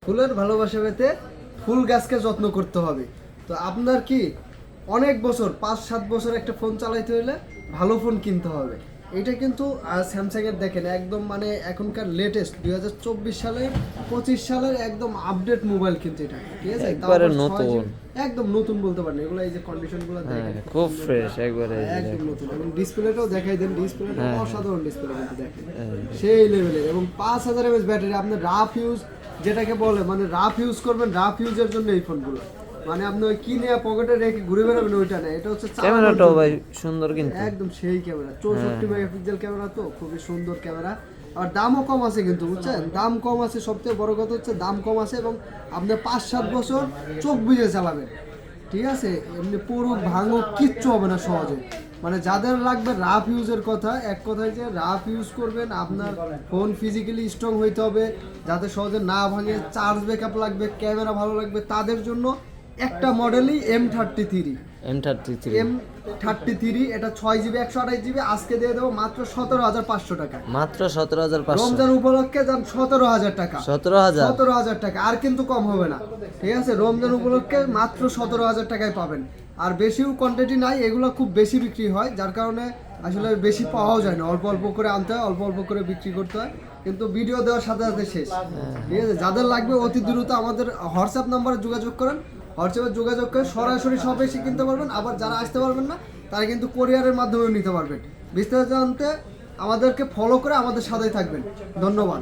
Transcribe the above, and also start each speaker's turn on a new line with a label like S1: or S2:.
S1: ফুলের ভালোবাসা পেতে ফুল গাছকে যত্ন করতে হবে। তো আপনার কি অনেক বছর 5-7 বছর একটা ফোন চালাইতে হলে ভালো ফোন কিনতে হবে। এটা কিন্তু স্যামসাং এর দেখেন একদম মানে এখনকার লেটেস্ট 2024 সালের 25 সালের একদম আপডেট মোবাইল কিন্তু এটা, ঠিক আছে?
S2: একবারে নতুন,
S1: একদম নতুন বলতে পারেন। এগুলো এই যে কন্ডিশনগুলো দেখেন
S2: খুব ফ্রেশ একবারে
S1: একদম নতুন। এবং ডিসপ্লেটাও দেখাই দেন, ডিসপ্লেটা অসাধারণ ডিসপ্লে কিন্তু দেখেন সেই লেভেলের। এবং 5000 mAh ব্যাটারি। আপনি রাফ ইউজ যেটাকে বলে মানে রাফ ইউজ করবেন, রাফ ইউজের জন্য এই ফোনগুলো। মানে আপনি ওই কিনে পকেটে রেখে ঘুরে বেড়াবেন ওইটা না, এটা হচ্ছে
S2: ক্যামেরাটাও ভাই সুন্দর কিন্তু
S1: একদম সেই ক্যামেরা, 64 মেগাপিক্সেল ক্যামেরা, তো খুবই সুন্দর ক্যামেরা। আর দামও কম আছে কিন্তু, বুঝছেন? দাম কম আছে, সবথেকে বড় কথা হচ্ছে দাম কম আছে। এবং আপনি 5-7 বছর চোখ বুজে চালাবেন, ঠিক আছে? এমনি পুরো ভাঙো কিচ্ছু হবে না সহজে। মানে যাদের লাগবে রাফ ইউজের কথা, এক কথায় যে রাফ ইউজ করবেন, আপনার ফোন ফিজিক্যালি স্ট্রং হইতে হবে যাতে সহজে না ভাঙে, চার্জ ব্যাকআপ লাগবে, ক্যামেরা ভালো লাগবে, তাদের জন্য একটা মডেলই M33। এটা 6GB 128GB আজকে দিয়ে দেবো মাত্র 17,500 টাকা।
S2: মাত্র 17,500
S1: রমজান উপলক্ষে যান 17,000 টাকা।
S2: 17,000
S1: টাকা, আর কিন্তু কম হবে না, ঠিক আছে? রমজান উপলক্ষে মাত্র 17,000 টাকায় পাবেন। আর বেশিও কোয়ান্টিটি নাই, এগুলো খুব বেশি বিক্রি হয়, যার কারণে আসলে বেশি পাওয়াও যায় না। অল্প অল্প করে আনতে হয়, অল্প অল্প করে বিক্রি করতে হয়, কিন্তু ভিডিও দেওয়ার সাথে সাথে শেষ, ঠিক আছে? যাদের লাগবে অতি দ্রুত আমাদের হোয়াটসঅ্যাপ নাম্বারে যোগাযোগ করেন। হোয়াটসঅ্যাপে যোগাযোগ করে সরাসরি সব এসে কিনতে পারবেন। আবার যারা আসতে পারবেন না তারা কিন্তু কোরিয়ারের মাধ্যমেও নিতে পারবেন। বিস্তারিত জানতে আমাদেরকে ফলো করে আমাদের সাথেই থাকবেন। ধন্যবাদ।